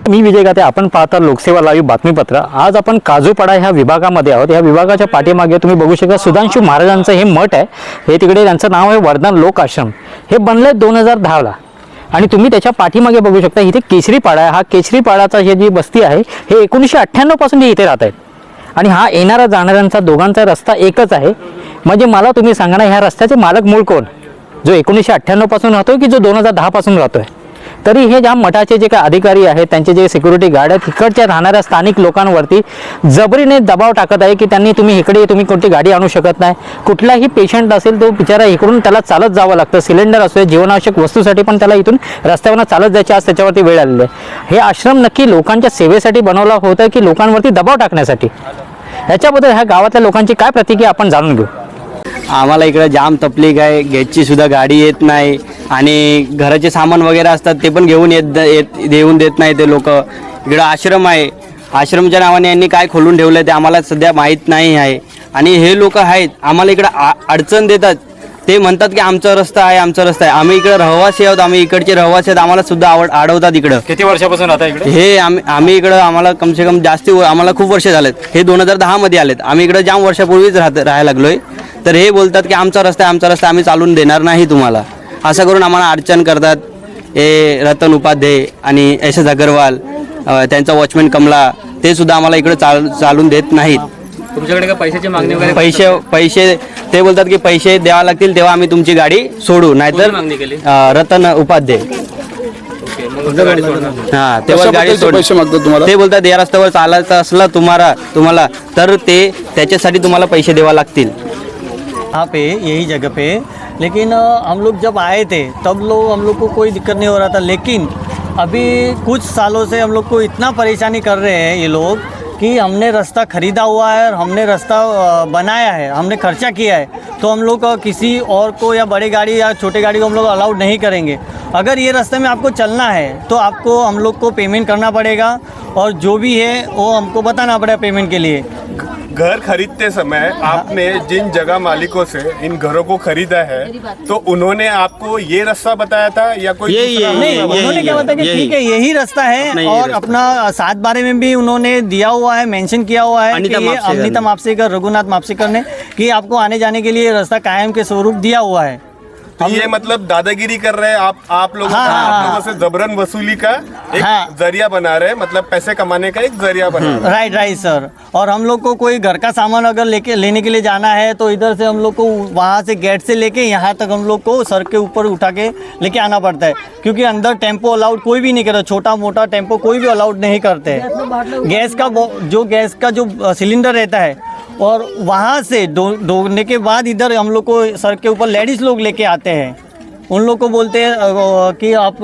मी विजय गाते, आपण पाहता लोकसेवा लाईव्ह बातमीपत्र। आज आपण काजूपाडा ह्या विभागामध्ये आहोत। या विभागाच्या पाठीमागे तुम्ही बघू शकता सुधांशू महाराजांचं हे मठ आहे। हे तिकडे त्यांचं नाव आहे वरदान लोक आश्रम। हे बनले 2010 ला आणि तुम्ही त्याच्या पाठीमागे बघू शकता इथे केशरीपाडा आहे। हा केशरीपाडाचा हे जी बस्ती आहे हे 1998 पासून इथे राहत आहेत आणि हा येणारा जाणाऱ्यांचा दोघांचा रस्ता एकच आहे। म्हणजे मला तुम्ही सांगा ना, ह्या रस्त्याचे मालक मूळ कोण, जो 1998 पासून राहतोय की जो 2010 पासून राहतोय? तरी हे ज्या मठाचे जे काही अधिकारी आहेत, त्यांचे जे सिक्युरिटी गार्ड आहेत, इकडच्या राहणाऱ्या स्थानिक लोकांवरती जबरीने दबाव टाकत आहे की त्यांनी तुम्ही कोणती गाडी आणू शकत नाही। कुठलाही पेशंट असेल तो बिचारा इकडून त्याला चालत जावं लागतं। सिलेंडर असो, जीवनावश्यक वस्तूसाठी पण त्याला इथून रस्त्यावरून चालत जायचे। आज त्याच्यावरती वेळ आलेली आहे। हे आश्रम नक्की लोकांच्या सेवेसाठी बनवला होता की लोकांवरती दबाव टाकण्यासाठी? याच्याबद्दल ह्या गावातल्या लोकांची काय प्रतिक्रिया आपण जाणून घेऊ। आम्हाला इकडे जाम तकलीफ आहे, गेटची सुद्धा गाडी येत नाही आणि घराचे सामान वगैरे असतात ते पण घेऊन देऊन देत नाही ते लोक। इकडं आश्रम आहे, आश्रमच्या नावाने यांनी काय खोलून ठेवलं ते आम्हाला सध्या माहीत नाही आहे। आणि हे लोक आहेत आम्हाला इकडं अडचण देतात। ते म्हणतात की आमचा रस्ता आहे, आमचा रस्ता आहे। आम्ही इकडे रहिवासी आहोत, आम्ही इकडचे रहिवासी आहेत, आम्हाला सुद्धा अडवतात इकडं। किती वर्षापासून राहता इकडे? हे आम्ही इकडं आम्हाला कम से कम जास्ती आम्हाला खूप वर्ष झालेत। हे 2010 मध्ये आलेत, आम्ही इकडे जाम वर्षापूर्वीच राहायला लागलोय। तर हे बोलतात की आमचा रस्ता आहे, आमचा रस्ता, आम्ही चालून देणार नाही तुम्हाला, असं करून आम्हाला अडचण करतात। हे रतन उपाध्याय आणि एस अग्रवाल, त्यांचा वॉचमॅन कमला, ते सुद्धा आम्हाला इकडे चालून देत नाहीत। तुमच्याकडे काय पैशाची मागणी वगैरे? पैसे ते बोलतात की पैसे द्यावा लागतील तेव्हा आम्ही तुमची गाडी सोडू, नाहीतर रतन उपाध्याय हां तेव्हा गाडी सोडू। ते बोलतात या रस्त्यावर चालायचं असलं तुम्हाला तर ते त्याच्यासाठी तुम्हाला पैसे द्यावा लागतील। यहाँ पे यही जगह पे, लेकिन हम लोग जब आए थे तब हम लोग को कोई दिक्कत नहीं हो रहा था। लेकिन अभी कुछ सालों से हम लोग को इतना परेशानी कर रहे हैं ये लोग कि हमने रास्ता ख़रीदा हुआ है और हमने रास्ता बनाया है, हमने खर्चा किया है, तो हम लोग किसी और को या बड़ी गाड़ी या छोटी गाड़ी को हम लोग अलाउड नहीं करेंगे। अगर ये रास्ते में आपको चलना है तो आपको हम लोग को पेमेंट करना पड़ेगा और जो भी है वो हमको बताना पड़ेगा पेमेंट के लिए। घर खरीदते समय आपने जिन जगह मालिकों से इन घरों को खरीदा है तो उन्होंने आपको ये रास्ता बताया था या कोई दूसरा? नहीं, उन्होंने क्या बताया कि ठीक है यही रास्ता है, और अपना 7/12 में भी उन्होंने दिया हुआ है, मेंशन किया हुआ है कि ये अनिता मापसेकर, रघुनाथ मापसेकर ने कि आपको आने जाने के लिए रास्ता कायम के स्वरूप दिया हुआ है। तो ये मतलब दादागिरी कर रहे हैं आप लोगों आप लोगों से जबरन वसूली का एक जरिया बना रहे हैं, मतलब पैसे कमाने का एक जरिया बना रहे हैं। Right sir. और हम लोग को कोई घर का सामान अगर लेने के लिए जाना है तो इधर से हम लोग को वहाँ से गेट से लेके यहाँ तक हम लोग को सर के ऊपर उठा के लेके आना पड़ता है, क्योंकि अंदर टेम्पो अलाउड कोई भी नहीं करता। छोटा मोटा टेम्पो कोई भी अलाउड नहीं करते। गैस का जो सिलेंडर रहता है और वहाँ से ढोने के बाद इधर हम लोग को सर के ऊपर लेडीज़ लोग लेके आते हैं। उन लोग को बोलते हैं कि आप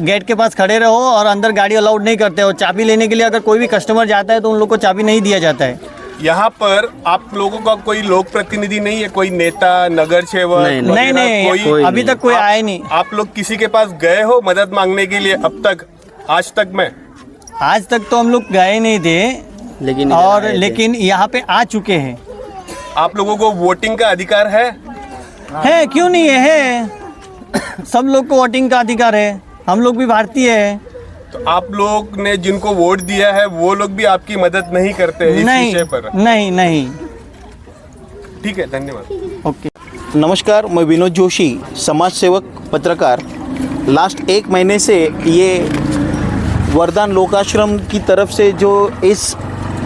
गेट के पास खड़े रहो और अंदर गाड़ी अलाउड नहीं करते। और चाबी लेने के लिए अगर कोई भी कस्टमर जाता है तो उन लोग को चाबी नहीं दिया जाता है। यहाँ पर आप लोगों का कोई लोक प्रतिनिधि नहीं है, कोई नेता, नगर सेवक? नहीं, अभी तक कोई आए नहीं। आप लोग किसी के पास गए हो मदद मांगने के लिए अब तक? आज तक तो हम लोग गए नहीं थे, लेकिन यहाँ पे आ चुके हैं। आप लोगों को वोटिंग का अधिकार है? क्यों नहीं है? सब लोग को वोटिंग का अधिकार है, हम लोग भी भारतीय है। तो आप लोग ने जिनको वोट दिया है वो लोग भी आपकी मदद नहीं करते इस विषय पर? नहीं। ठीक है, धन्यवाद। ओके। नमस्कार, मैं विनोद जोशी, समाज सेवक पत्रकार। लास्ट 1 महीने से ये वरदान लोकाश्रम की तरफ से जो इस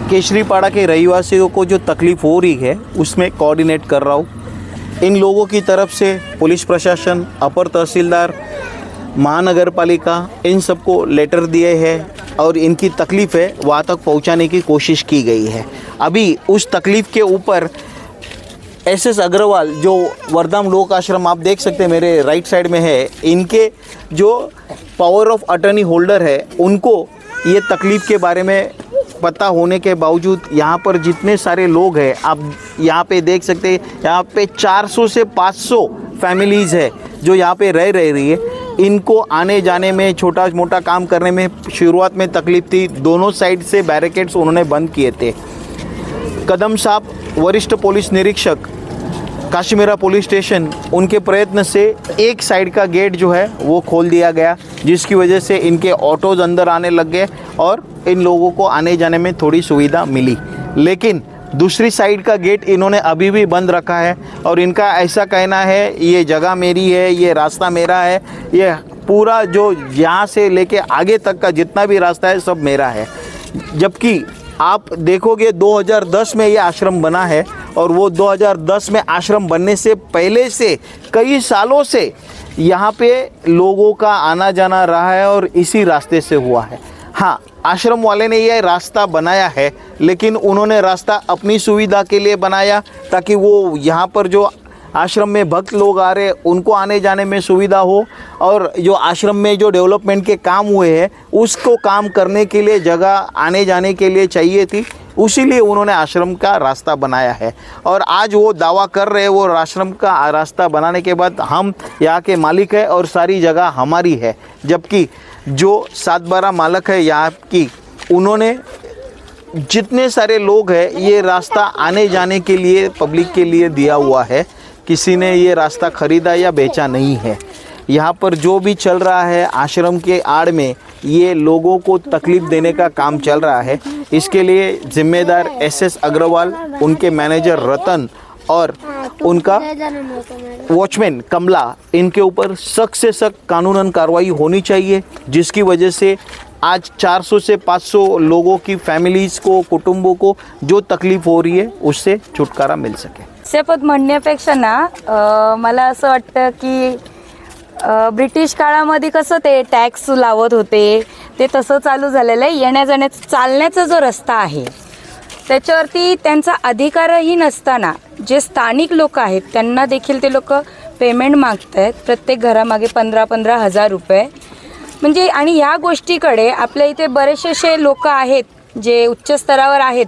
केशरीपाड़ा के रहिवासियों को जो तकलीफ़ हो रही है उसमें कोऑर्डिनेट कर रहा हूँ। इन लोगों की तरफ से पुलिस प्रशासन, अपर तहसीलदार, महानगर पालिका, इन सबको लेटर दिए हैं और इनकी तकलीफ़ है वहाँ तक पहुँचाने की कोशिश की गई है। अभी उस तकलीफ़ के ऊपर एस अग्रवाल जो वरदान लोक आश्रम आप देख सकते हैं मेरे राइट साइड में है, इनके जो पावर ऑफ अटर्नी होल्डर है उनको ये तकलीफ़ के बारे में पता होने के बावजूद यहाँ पर जितने सारे लोग हैं आप यहाँ पे देख सकते हैं, यहाँ पे 400 से 500 फैमिलीज़ है जो यहाँ पे रह रही है। इनको आने जाने में, छोटा मोटा काम करने में शुरुआत में तकलीफ़ थी। दोनों साइड से बैरिकेड्स उन्होंने बंद किए थे। कदम साहब वरिष्ठ पुलिस निरीक्षक काश्मीरा पुलिस स्टेशन उनके प्रयत्न से एक साइड का गेट जो है वो खोल दिया गया, जिसकी वजह से इनके ऑटोज़ अंदर आने लग गए और इन लोगों को आने जाने में थोड़ी सुविधा मिली। लेकिन दूसरी साइड का गेट इन्होंने अभी भी बंद रखा है और इनका ऐसा कहना है ये जगह मेरी है, ये रास्ता मेरा है, ये पूरा जो यहाँ से लेके आगे तक का जितना भी रास्ता है सब मेरा है। जबकि आप देखोगे 2010 में ये आश्रम बना है और वो 2010 में आश्रम बनने से पहले से कई सालों से यहाँ पे लोगों का आना जाना रहा है और इसी रास्ते से हुआ है। हाँ, आश्रम वाले ने यह रास्ता बनाया है, लेकिन उन्होंने रास्ता अपनी सुविधा के लिए बनाया ताकि वो यहाँ पर जो आश्रम में भक्त लोग आ रहे उनको आने जाने में सुविधा हो, और जो आश्रम में जो डेवलपमेंट के काम हुए हैं उसको काम करने के लिए जगह आने जाने के लिए चाहिए थी, उसीलिए उन्होंने आश्रम का रास्ता बनाया है। और आज वो दावा कर रहे हैं वो आश्रम का रास्ता बनाने के बाद हम यहाँ के मालिक है और सारी जगह हमारी है, जबकि जो 7/12 मालक है यहाँ की, उन्होंने जितने सारे लोग हैं ये रास्ता आने जाने के लिए पब्लिक के लिए दिया हुआ है, किसी ने ये रास्ता ख़रीदा या बेचा नहीं है। यहाँ पर जो भी चल रहा है आश्रम के आड़ में ये लोगों को तकलीफ़ देने का काम चल रहा है। इसके लिए जिम्मेदार SS अग्रवाल, उनके मैनेजर रतन और उनका वॉचमैन कमला, इनके ऊपर सख्त से सख्त कानूनन कार्रवाई होनी चाहिए, जिसकी वजह से आज 400 से 500 लोगों की फॅमिलीज को, कुटुंबों को जो तकलीफ हो रही है उससे छुटकारा मिल सके। शपथ म्हणण्यापेक्षा ना मला असं वाटतं की ब्रिटिश काळामध्ये कसं ते टॅक्स लावत होते ते तसं चालू झालेलं आहे। येण्या जाण्याचा चालण्याचा जो रस्ता आहे त्याच्यावरती त्यांचा अधिकारही नसताना जे स्थानिक लोक आहेत त्यांना देखील ते लोक पेमेंट मागत आहेत, प्रत्येक घरामागे 15-15 हजार रुपये। म्हणजे आणि ह्या गोष्टीकडे आपल्या इथे बरेचसे लोक आहेत जे उच्च स्तरावर आहेत,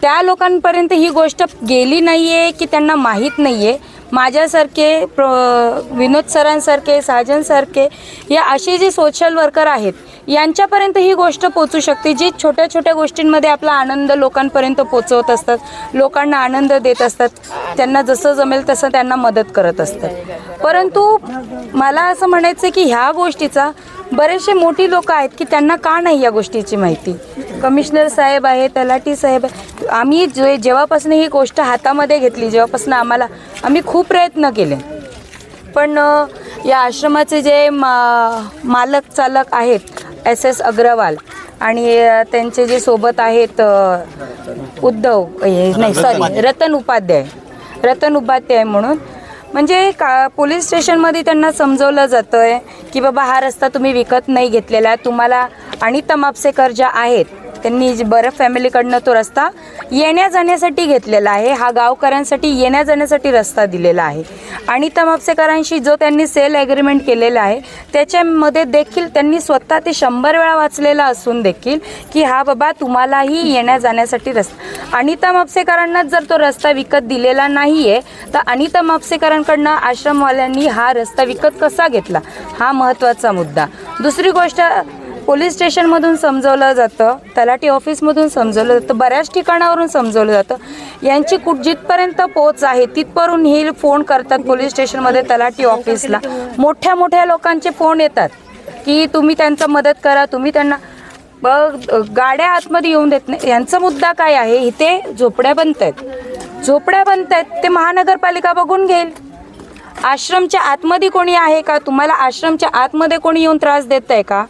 त्या लोकांपर्यंत ही गोष्ट गेली नाही आहे की त्यांना माहीत नाही आहे। माझ्यासारखे विनोद सरांसारखे, साजनसारखे या असे जे सोशल वर्कर आहेत यांच्यापर्यंत ही गोष्ट पोचू शकते, जी छोट्या छोट्या गोष्टींमध्ये आपला आनंद लोकांपर्यंत पोचवत असतात, लोकांना आनंद देत असतात, त्यांना जसं जमेल तसं त्यांना मदत करत असतात। परंतु मला असं म्हणायचं की ह्या गोष्टीचा बरेचसे मोठी लोक आहेत की त्यांना का नाही या गोष्टीची माहिती। कमिशनर साहेब आहे, तलाठी साहेब, आम्ही जेव्हापासून ही गोष्ट हातामध्ये घेतली, जेव्हापासून आम्ही खूप प्रयत्न केले, पण या आश्रमाचे जे मालक चालक आहेत SS अग्रवाल आणि त्यांचे जे सोबत आहेत रतन उपाध्याय म्हणून, म्हणजे पोलीस स्टेशनमध्ये त्यांना समजवलं जातं आहे की बाबा हा रस्ता तुम्ही विकत नाही घेतलेला, तुम्हाला अनिता मापसेकर ज्या आहेत त्यांनी बऱ्या फॅमिलीकडनं तो रस्ता येण्या जाण्यासाठी घेतलेला आहे, हा गावकऱ्यांसाठी येण्या जाण्यासाठी रस्ता दिलेला आहे। अनिता मापसेकरांशी जो त्यांनी सेल ॲग्रीमेंट केलेला आहे त्याच्यामध्ये देखील त्यांनी स्वतः ते 100 वेळा वाचलेला असून देखील की हा बाबा तुम्हालाही येण्या जाण्यासाठी रस्ता। अनिता मापसेकरांना जर तो रस्ता विकत दिलेला नाही आहे तर अनिता मापसेकरांकडनं आश्रमवाल्यांनी हा रस्ता विकत कसा घेतला, हा महत्त्वाचा मुद्दा। दुसरी गोष्ट, पोलीस स्टेशनमधून समजवलं जातं, तलाठी ऑफिसमधून समजवलं जातं, बऱ्याच ठिकाणावरून समजवलं जातं, यांची जिथपर्यंत पोच आहे तिथपर्यंत हे फोन करतात पोलीस स्टेशनमध्ये, तलाठी ऑफिसला मोठ्या मोठ्या लोकांचे फोन येतात की तुम्ही त्यांचा मदत करा, तुम्ही त्यांना गाड्या आतमध्ये येऊन देत नाही। यांचा मुद्दा काय आहे, इथे झोपड्या बनत आहेत, ते महानगरपालिका बघून घेईल। आश्रमच्या आतमध्ये कोणी आहे का, तुम्हाला आश्रमच्या आतमध्ये कोणी येऊन त्रास देत आहे का,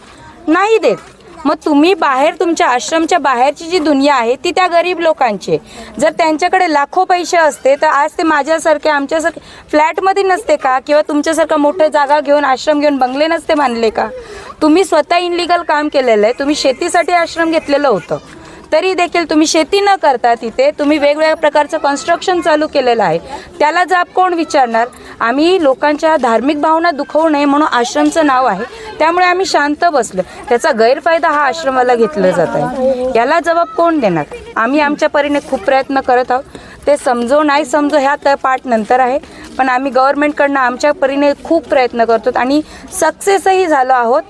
नाही देत। मग तुम्ही बाहेर, तुमच्या आश्रमच्या बाहेरची जी दुनिया आहे ती त्या गरीब लोकांची, जर त्यांच्याकडे लाखो पैसे असते तर आज ते माझ्यासारखे, आमच्यासारखे फ्लॅटमध्ये नसते का, किंवा तुमच्यासारखा मोठे जागा घेऊन, आश्रम घेऊन बंगले नसते बांधले का। तुम्ही स्वतः इनलिगल काम केलेलं आहे, तुम्ही शेतीसाठी आश्रम घेतलेलं होतं, तरी देखील तुम्ही शेती न करता तिथे तुम्ही वेगवेगळ्या प्रकारचं कन्स्ट्रक्शन चालू केलेलं आहे, त्याला जाब कोण विचारणार। आम्ही लोकांच्या धार्मिक भावना दुखवू नये म्हणून आश्रमचं नाव आहे, त्यामुळे आम्ही शांत बसलो, त्याचा गैरफायदा हा आश्रमाला घेतला जात आहे, याला जबाब कोण देणार। आम्ही आमच्या परीने खूप प्रयत्न करत आहोत, ते समजो नाही समजो ह्या पार्ट नंतर आहे, पण आम्ही गव्हर्नमेंटकडनं आमच्या परीने खूप प्रयत्न करतो आणि सक्सेसही झालो आहोत।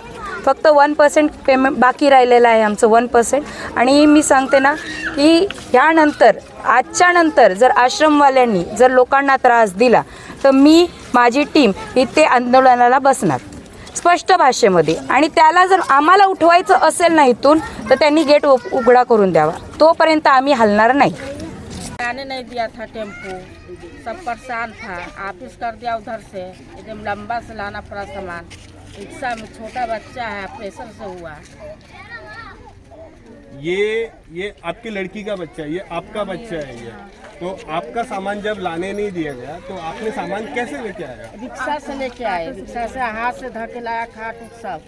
फक्त 1% पेमेंट बाकी राहिलेलं आहे आमचं 1%. आणि मी सांगते ना की यानंतर आजच्या नंतर जर आश्रमवाल्यांनी जर लोकांना त्रास दिला तर मी माझी टीम इथे आंदोलनाला बसणार स्पष्ट भाषेमध्ये. आणि त्याला जर आम्हाला उठवायचं असेल ना इथून तर त्यांनी गेट उघडा करून द्यावा, तोपर्यंत आम्ही हलणार नाही. आने नहीं दिया था टेम्पो, सब परेशान था, ऑफिस कर दिया उधर से, एकदम लंबा से लाना पड़ा सामान. रिक्शा में छोटा बच्चा है, प्रेशर से हुआ. ये आपकी लड़की का बच्चा है, ये आपका बच्चा है. ये तो आपका सामान जब लाने नहीं दिया गया तो आपने सामान कैसे लेके आया? रिक्शा से लेके आए, रिक्शा से हाथ से धके लाया, खाट उट सब.